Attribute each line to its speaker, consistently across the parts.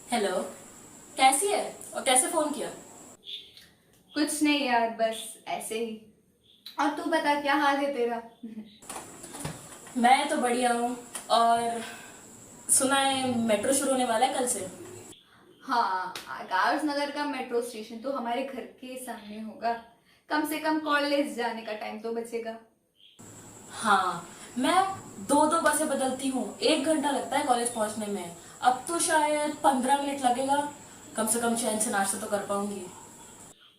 Speaker 1: Hello. कैसी है और कैसे फोन किया?
Speaker 2: कुछ नहीं यार, बस ऐसे ही। और तू बता, क्या हाल है तेरा?
Speaker 1: मैं तो बढ़िया हूँ। और सुना है मेट्रो शुरू होने वाला है कल से।
Speaker 2: हाँ, आकाश नगर का मेट्रो स्टेशन तो हमारे घर के सामने होगा। कम से कम कॉलेज जाने का टाइम तो बचेगा।
Speaker 1: हाँ, मैं दो दो बसें बदलती हूँ, 1 घंटा लगता है कॉलेज पहुँचने में। अब तो शायद 15 मिनट लगेगा। कम से कम चैन से नाश्ता तो कर पाऊंगी।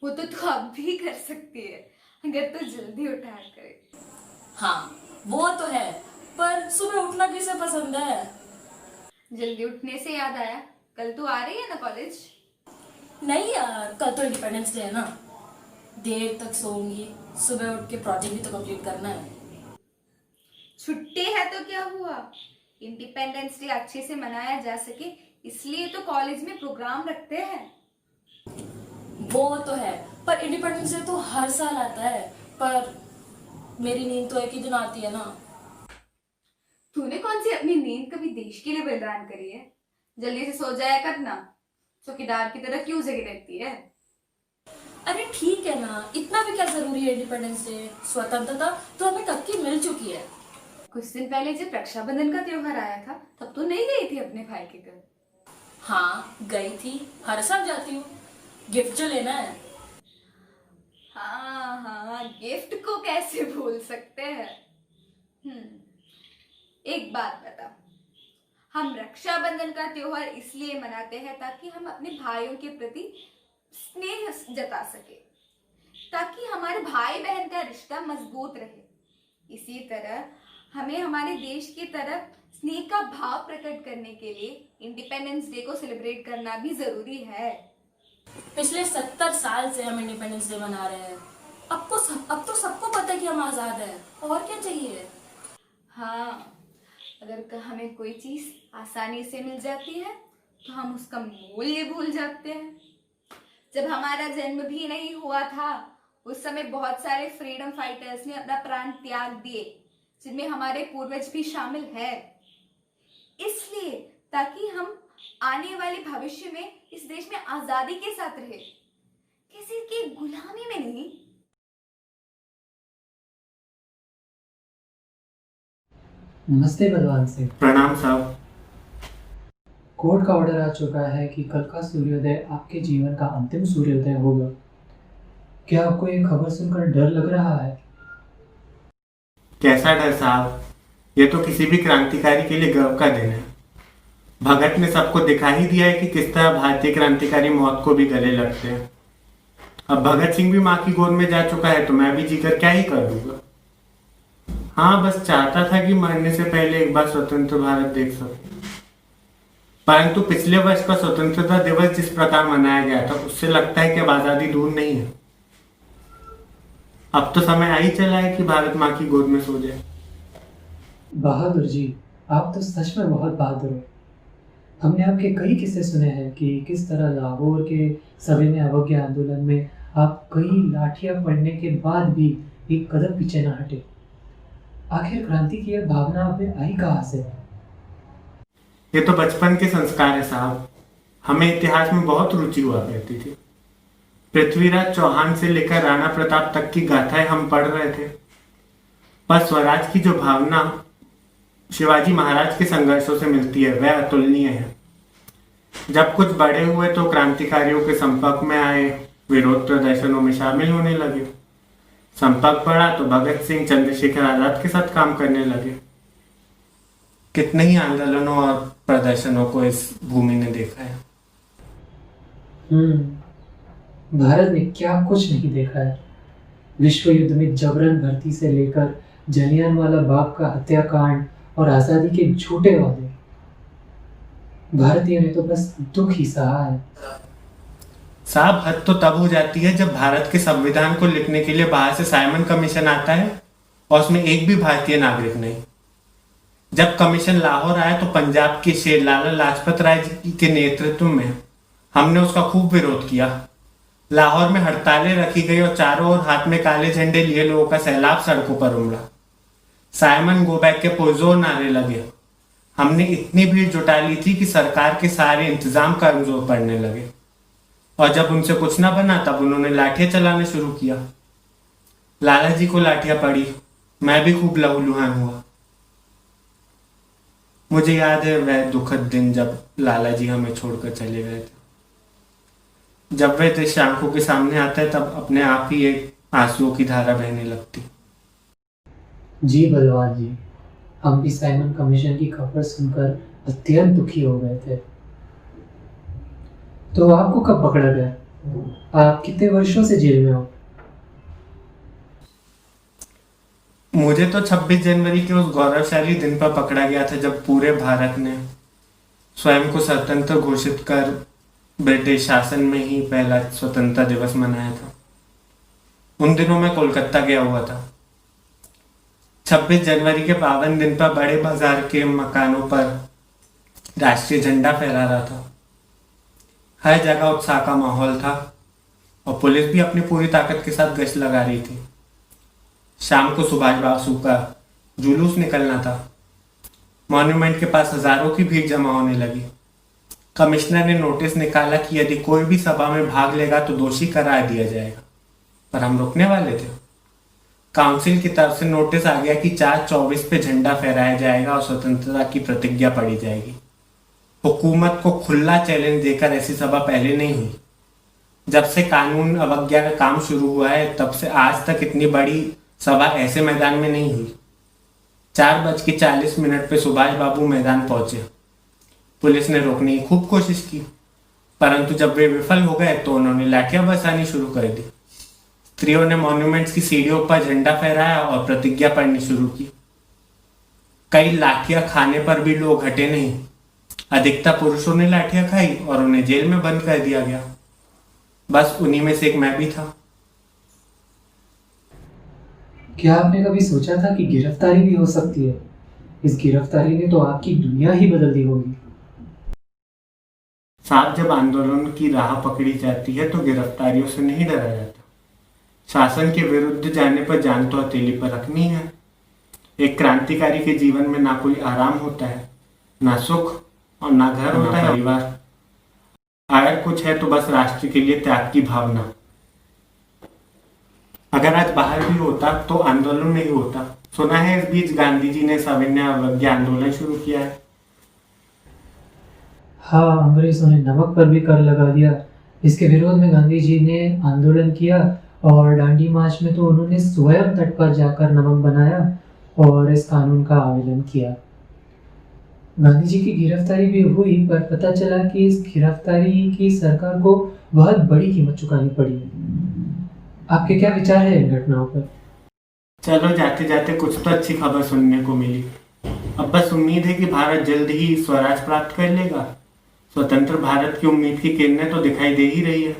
Speaker 2: वो तो तू अब भी कर सकती है, अगर तू जल्दी उठा करे।
Speaker 1: हाँ, वो तो है। पर सुबह उठना किसे पसंद है?
Speaker 2: जल्दी उठने से याद आया, कल तू आ रही है ना कॉलेज?
Speaker 1: नहीं यार, कल तो इंडिपेंडेंस डे है ना। देर तक सोऊंगी, सुबह उठ के प्रोजेक्ट भी तो कंप्लीट करना है।
Speaker 2: छुट्टी है तो क्या हुआ, इंडिपेंडेंस डे अच्छे से मनाया जा सके इसलिए तो कॉलेज में प्रोग्राम रखते हैं।
Speaker 1: वो तो है, पर इंडिपेंडेंस डे तो हर साल आता है। पर मेरी नींद तो एक ही दिन आती है ना।
Speaker 2: तूने कौन सी अपनी नींद कभी देश के लिए बलिदान करी है? जल्दी से सो जाया कर ना, चौकीदार की तरह क्यों जगी रहती है?
Speaker 1: अरे ठीक है ना, इतना भी क्या जरूरी है इंडिपेंडेंस डे? स्वतंत्रता तो हमें कब की मिल चुकी है।
Speaker 2: कुछ दिन पहले जब रक्षाबंधन का त्योहार आया था तब तो नहीं गई थी अपने भाई के घर?
Speaker 1: हाँ गई थी, हर साल जाती हूँ। गिफ्ट जो लेना है।
Speaker 2: हाँ हाँ, गिफ्ट को कैसे भूल सकते हैं। एक बात बता, हम रक्षाबंधन का त्योहार इसलिए मनाते हैं ताकि हम अपने भाइयों के प्रति स्नेह जता सके, ताकि हमारे भाई बहन का रिश्ता मजबूत रहे। इसी तरह हमें हमारे देश की तरफ स्नेह का भाव प्रकट करने के लिए इंडिपेंडेंस डे को सेलिब्रेट करना भी जरूरी है।
Speaker 1: पिछले 70 साल से हम इंडिपेंडेंस डे मना रहे हैं। अब तो सबको पता है कि हम आजाद हैं। और क्या चाहिए?
Speaker 2: हाँ, अगर हमें कोई चीज आसानी से मिल जाती है तो हम उसका मूल्य भूल जाते हैं। जब हमारा जन्म भी नहीं हुआ था उस समय बहुत सारे फ्रीडम फाइटर्स ने अपना प्राण त्याग दिए, जिनमें हमारे पूर्वज भी शामिल है। इसलिए ताकि हम आने वाले भविष्य में इस देश में आजादी के साथ रहे, किसी की गुलामी में नहीं।
Speaker 3: नमस्ते बलवान सिंह।
Speaker 4: प्रणाम साहब।
Speaker 3: कोर्ट का ऑर्डर आ चुका है कि कल का सूर्योदय आपके जीवन का अंतिम सूर्योदय होगा। क्या आपको ये खबर सुनकर डर लग रहा है?
Speaker 4: कैसा डर साहब, ये तो किसी भी क्रांतिकारी के लिए गर्व का दिन है। भगत ने सबको दिखा ही दिया है कि किस तरह भारतीय क्रांतिकारी मौत को भी गले लगते हैं। अब भगत सिंह भी माँ की गोद में जा चुका है तो मैं भी जीकर क्या ही कर दूंगा। हाँ, बस चाहता था कि मरने से पहले एक बार स्वतंत्र भारत देख सकूं। परंतु पिछले वर्ष का स्वतंत्रता दिवस जिस प्रकार मनाया गया था उससे लगता है कि अब आजादी दूर नहीं है। अब तो समय आ ही चला है कि भारत माँ की गोद में सो जाए।
Speaker 3: बहादुर जी, आप तो सच में बहुत बहादुर हो। हमने आपके कई किस्से सुने हैं कि किस तरह लाहौर के सविनय अवज्ञा आंदोलन में आप कई लाठियां पड़ने के बाद भी एक कदम पीछे न हटे। आखिर क्रांति की यह भावना आप में आई कहाँ से?
Speaker 4: ये तो बचपन के संस्कार है साहब। हमें इतिहास में बहुत रुचि हुआ करती थी। पृथ्वीराज चौहान से लेकर राणा प्रताप तक की गाथाएं हम पढ़ रहे थे। पर स्वराज की जो भावना शिवाजी महाराज के संघर्षों से मिलती है वह अतुलनीय है। जब कुछ बड़े हुए तो क्रांतिकारियों के संपर्क में आए, विरोध प्रदर्शनों में शामिल होने लगे। संपर्क बढ़ा तो भगत सिंह, चंद्रशेखर आजाद के साथ काम करने लगे। कितने ही आंदोलनों और प्रदर्शनों को इस भूमि ने देखा है।
Speaker 3: भारत ने क्या कुछ नहीं देखा है। विश्व युद्ध में जबरन भर्ती से लेकर जलियांवाला बाग का हत्याकांड और आजादी के झूठे वादे, भारतीयों ने तो बस दुख ही सहा है।
Speaker 4: साहब, हद तो तब हो जाती है जब भारत के संविधान को लिखने के लिए बाहर से साइमन कमीशन आता है और उसमें एक भी भारतीय नागरिक नहीं। जब कमीशन लाहौर आया तो पंजाब के शेर लाला लाजपत राय जी के नेतृत्व में हमने उसका खूब विरोध किया। लाहौर में हड़तालें रखी गई और चारों ओर हाथ में काले झंडे लिए लोगों का सैलाब सड़कों पर उमड़ा। साइमन गो बैक के पुरजोर नारे लगे। हमने इतनी भीड़ जुटा ली थी कि सरकार के सारे इंतजाम कमजोर पड़ने लगे, और जब उनसे कुछ ना बना तब उन्होंने लाठियां चलाना शुरू किया। लाला जी को लाठियां पड़ी, मैं भी खूब लहूलुहान हुआ। मुझे याद है वह दुखद दिन जब लाला जी हमें छोड़कर चले गए थे। जब वह दृश्य आंखों के सामने आता है तब अपने आप ही एक आंसुओं की धारा बहने लगती।
Speaker 3: जी बलवान जी, हम भी साइमन कमीशन की खबर सुनकर अत्यंत दुखी हो गए थे। तो आपको कब पकड़ा गया? आप कितने वर्षों से जेल में हो?
Speaker 4: मुझे तो 26 जनवरी के उस गौरवशाली दिन पर पकड़ा गया था जब पूरे भारत ने स्वयं को स्वतंत्र घोषित कर ब्रिटिश शासन में ही पहला स्वतंत्रता दिवस मनाया था। उन दिनों मैं कोलकाता गया हुआ था। 26 जनवरी के पावन दिन पर बड़े बाजार के मकानों पर राष्ट्रीय झंडा फहरा रहा था। हर जगह उत्साह का माहौल था और पुलिस भी अपनी पूरी ताकत के साथ गश्त लगा रही थी। शाम को सुभाष बासु का जुलूस निकलना था। मॉन्यूमेंट के पास हजारों की भीड़ जमा होने लगी। कमिश्नर ने नोटिस निकाला कि यदि कोई भी सभा में भाग लेगा तो दोषी करार दिया जाएगा, पर हम रुकने वाले थे। काउंसिल की तरफ से नोटिस आ गया कि 4:24 पे झंडा फहराया जाएगा और स्वतंत्रता की प्रतिज्ञा पढ़ी जाएगी। हुकूमत को खुला चैलेंज देकर ऐसी सभा पहले नहीं हुई। जब से कानून अवज्ञा का काम शुरू हुआ है तब से आज तक इतनी बड़ी सभा ऐसे मैदान में नहीं हुई। 4:40 पे सुभाष बाबू मैदान पहुंचे। पुलिस ने रोकने की खूब कोशिश की, परंतु जब वे विफल हो गए तो उन्होंने लाठियां बरसानी शुरू कर दी। स्त्रियों ने मॉन्यूमेंट्स की सीढ़ियों पर झंडा फहराया और प्रतिज्ञा पढ़नी शुरू की। कई लाठियां खाने पर भी लोग हटे नहीं। अधिकतर पुरुषों ने लाठियां खाई और उन्हें जेल में बंद कर दिया गया। बस उन्हीं में से एक मैं भी था।
Speaker 3: क्या आपने कभी सोचा था कि गिरफ्तारी भी हो सकती है? इस गिरफ्तारी ने तो आपकी दुनिया ही बदल दी होगी।
Speaker 4: साथ जब आंदोलन की राह पकड़ी जाती है तो गिरफ्तारियों से नहीं डरा जाता। शासन के विरुद्ध जाने पर जान तो हथेली पर रखनी है। एक क्रांतिकारी के जीवन में ना कोई आराम होता है, ना सुख और ना घर होता है, परिवार। अगर कुछ है तो बस राष्ट्र के लिए त्याग की भावना। अगर आज बाहर भी होता तो आंदोलन में ही होता। सुना है इस बीच गांधी जी ने सविनय अवज्ञा आंदोलन शुरू किया है।
Speaker 3: हाँ, अंग्रेजों ने नमक पर भी कर लगा दिया। इसके विरोध में गांधी जी ने आंदोलन किया और दांडी मार्च में तो उन्होंने स्वयं तट पर जाकर नमक बनाया और इस कानून का आवेदन किया। गांधी जी की गिरफ्तारी भी हुई, पर पता चला कि इस गिरफ्तारी की सरकार को बहुत बड़ी कीमत चुकानी पड़ी। आपके क्या विचार है इन घटनाओं पर?
Speaker 4: चलो जाते जाते कुछ तो अच्छी खबर सुनने को मिली। अब बस उम्मीद है कि भारत जल्द ही स्वराज प्राप्त कर लेगा। स्वतंत्र भारत की उम्मीद की किरणें तो दिखाई दे ही रही है।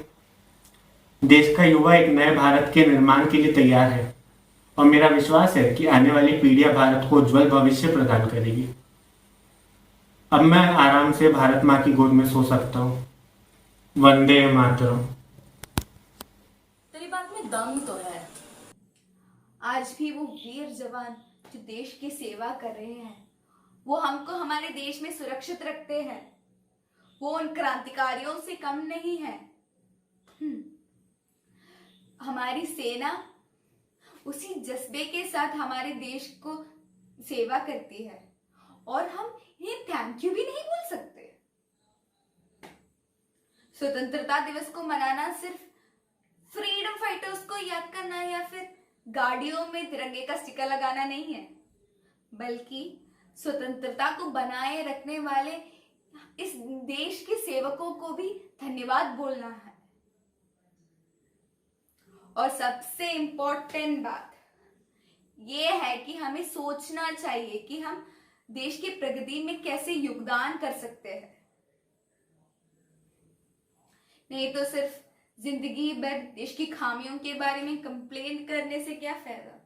Speaker 4: देश का युवा एक नए भारत के निर्माण के लिए तैयार है और मेरा विश्वास है कि आने वाली पीढ़ियां भारत को उज्जवल भविष्य प्रदान करेगी। अब मैं आराम से भारत माँ की गोद में सो सकता हूँ। वंदे मातरम।
Speaker 1: तेरी बात में दम तो है।
Speaker 2: आज भी वो वीर जवान जो देश की सेवा कर रहे हैं, वो हमको हमारे देश में सुरक्षित रखते हैं। वो उन क्रांतिकारियों से कम नहीं है। हमारी सेना उसी जज्बे के साथ हमारे देश को सेवा करती है और हम ये थैंक यू भी नहीं बोल सकते। स्वतंत्रता दिवस को मनाना सिर्फ फ्रीडम फाइटर्स को याद करना या फिर गाड़ियों में तिरंगे का स्टिकर लगाना नहीं है, बल्कि स्वतंत्रता को बनाए रखने वाले इस देश के सेवकों को भी धन्यवाद बोलना है। और सबसे इंपॉर्टेंट बात यह है कि हमें सोचना चाहिए कि हम देश की प्रगति में कैसे योगदान कर सकते हैं, नहीं तो सिर्फ जिंदगी भर देश की खामियों के बारे में कंप्लेन करने से क्या फायदा।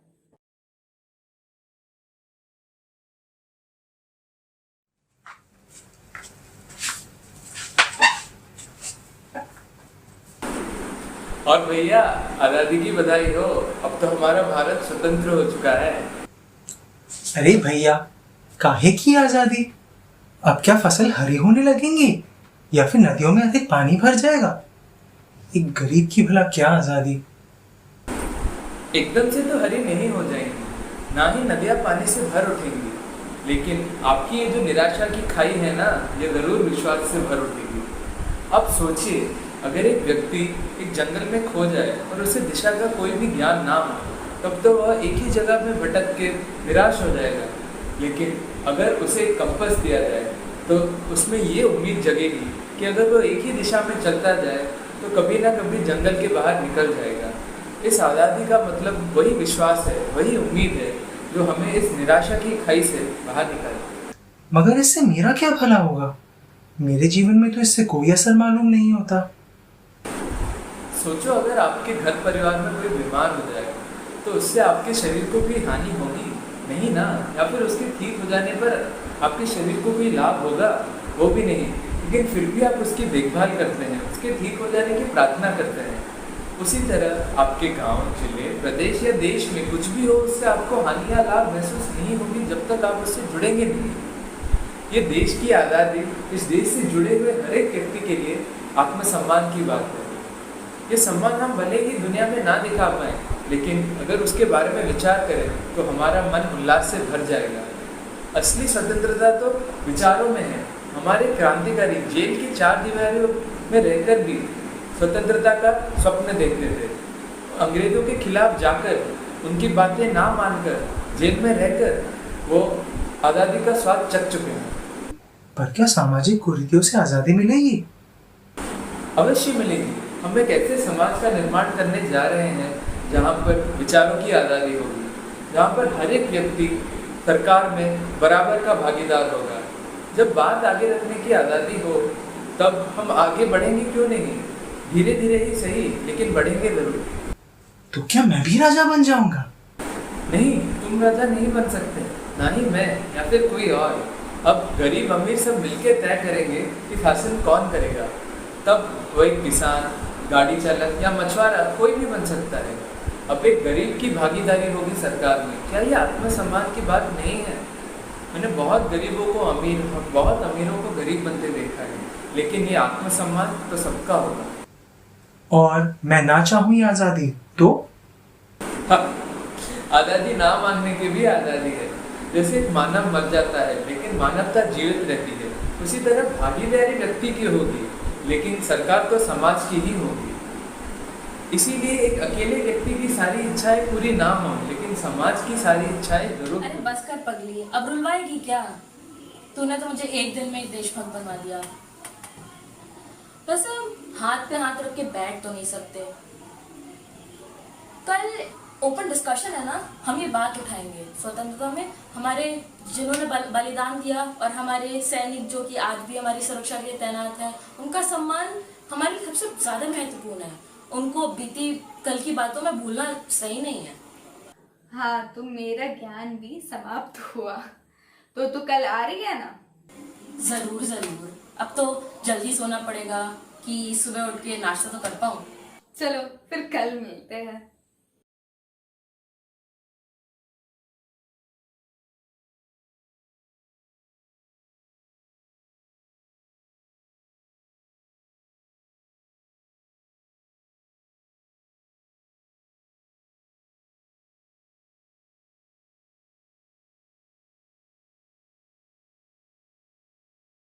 Speaker 5: और भैया आजादी की बधाई हो। अब तो हमारा भारत स्वतंत्र हो चुका है।
Speaker 6: अरे भैया, काहे की आजादी? अब क्या फसल हरी होने लगेंगी या फिर नदियों में अधिक पानी भर जाएगा? एक गरीब की भला क्या आजादी।
Speaker 5: एकदम से तो हरी नहीं हो जाएंगी, ना ही नदियाँ पानी से भर उठेंगी, लेकिन आपकी ये जो निराशा की खाई है ना, ये जरूर विश्वास से भर उठेगी। अब सोचिए, अगर एक व्यक्ति एक जंगल में खो जाए और उसे दिशा का कोई भी ज्ञान ना हो, तब तो वह एक ही जगह में भटक के निराश हो जाएगा। लेकिन अगर उसे एक कंपास दिया जाए तो उसमें ये उम्मीद जगेगी कि अगर वो एक ही दिशा में चलता जाए तो कभी ना कभी जंगल के बाहर निकल जाएगा। इस आज़ादी का मतलब वही विश्वास है, वही उम्मीद है जो हमें इस निराशा की खाई से बाहर निकाले।
Speaker 6: मगर इससे मेरा क्या भला होगा? मेरे जीवन में तो इससे कोई असर मालूम नहीं होता।
Speaker 5: सोचो, अगर आपके घर परिवार में कोई बीमार हो जाए तो उससे आपके शरीर को कोई हानि होगी नहीं ना, या फिर उसके ठीक हो जाने पर आपके शरीर को कोई लाभ होगा, वो भी नहीं, लेकिन फिर भी आप उसकी देखभाल करते हैं, उसके ठीक हो जाने की प्रार्थना करते हैं। उसी तरह आपके गांव, जिले, प्रदेश या देश में कुछ भी हो, उससे आपको हानि या लाभ महसूस नहीं होगी जब तक आप उससे जुड़ेंगे नहीं। ये देश की आज़ादी, इस देश से जुड़े हुए हर एक व्यक्ति के लिए आत्मसम्मान की बात है। ये सम्मान हम भले ही दुनिया में ना दिखा पाए, लेकिन अगर उसके बारे में विचार करें तो हमारा मन उल्लास से भर जाएगा। असली स्वतंत्रता तो विचारों में है। हमारे क्रांतिकारी जेल की 4 दीवारों में रहकर भी स्वतंत्रता का स्वप्न देखते थे। अंग्रेजों के खिलाफ जाकर, उनकी बातें ना मानकर, जेल में रहकर वो आज़ादी का स्वाद चख चुके हैं।
Speaker 6: पर क्या सामाजिक कुरीतियों से आजादी मिलेगी?
Speaker 5: अवश्य मिलेगी। हम एक ऐसे समाज का निर्माण करने जा रहे हैं जहाँ पर विचारों की आज़ादी होगी, जहाँ पर हर एक व्यक्ति सरकार में बराबर का भागीदार होगा। जब बात आगे रखने की आज़ादी हो तब हम आगे बढ़ेंगे क्यों नहीं, धीरे धीरे ही सही, लेकिन बढ़ेंगे जरूर।
Speaker 6: तो क्या मैं भी राजा बन जाऊंगा?
Speaker 5: नहीं, तुम राजा नहीं बन सकते, ना ही मैं या फिर कोई और। अब गरीब अमीर सब मिलकर तय करेंगे कि शासन कौन करेगा। तब वो एक किसान, गाड़ी चालक या मछुआरा कोई भी बन सकता है। अब एक गरीब की भागीदारी होगी सरकार में। क्या ये आत्मसम्मान की बात नहीं है? मैंने बहुत गरीबों को अमीर और बहुत अमीरों को गरीब बनते देखा है, लेकिन ये आत्मसम्मान तो सबका होगा।
Speaker 6: और मैं ना चाहूँ ये आजादी तो?
Speaker 5: हाँ, आज़ादी ना मांगने की भी आज़ादी है। जैसे एक मानव मर जाता है लेकिन मानवता जीवित रहती है, उसी तरह भागीदारी व्यक्ति की होगी, लेकिन सरकार तो समाज की ही होगी। इसीलिए एक अकेले व्यक्ति की सारी इच्छाएं पूरी ना हो, लेकिन समाज की सारी इच्छाएं जरूर।
Speaker 1: अरे बस कर पगली, अब रुलवाएगी क्या? तूने तो मुझे एक दिन में ही देशभक्त बनवा दिया। बस हाथ पे हाथ रख के बैठ तो नहीं सकते। कल ओपन डिस्कशन है ना, हम ये बात उठाएंगे स्वतंत्रता में हमारे जिन्होंने बलिदान दिया और हमारे सैनिक जो कि आज भी हमारी सुरक्षा के लिए तैनात हैं, उनका सम्मान हमारे लिए सबसे ज्यादा महत्वपूर्ण है। उनको बीती कल की बातों में भूलना सही नहीं है।
Speaker 2: हाँ, तो मेरा ज्ञान भी समाप्त हुआ। तो तू कल आ रही है ना?
Speaker 1: जरूर जरूर। अब तो जल्दी सोना पड़ेगा कि सुबह उठ के नाश्ता तो कर पाऊँ।
Speaker 2: चलो फिर कल मिलते हैं।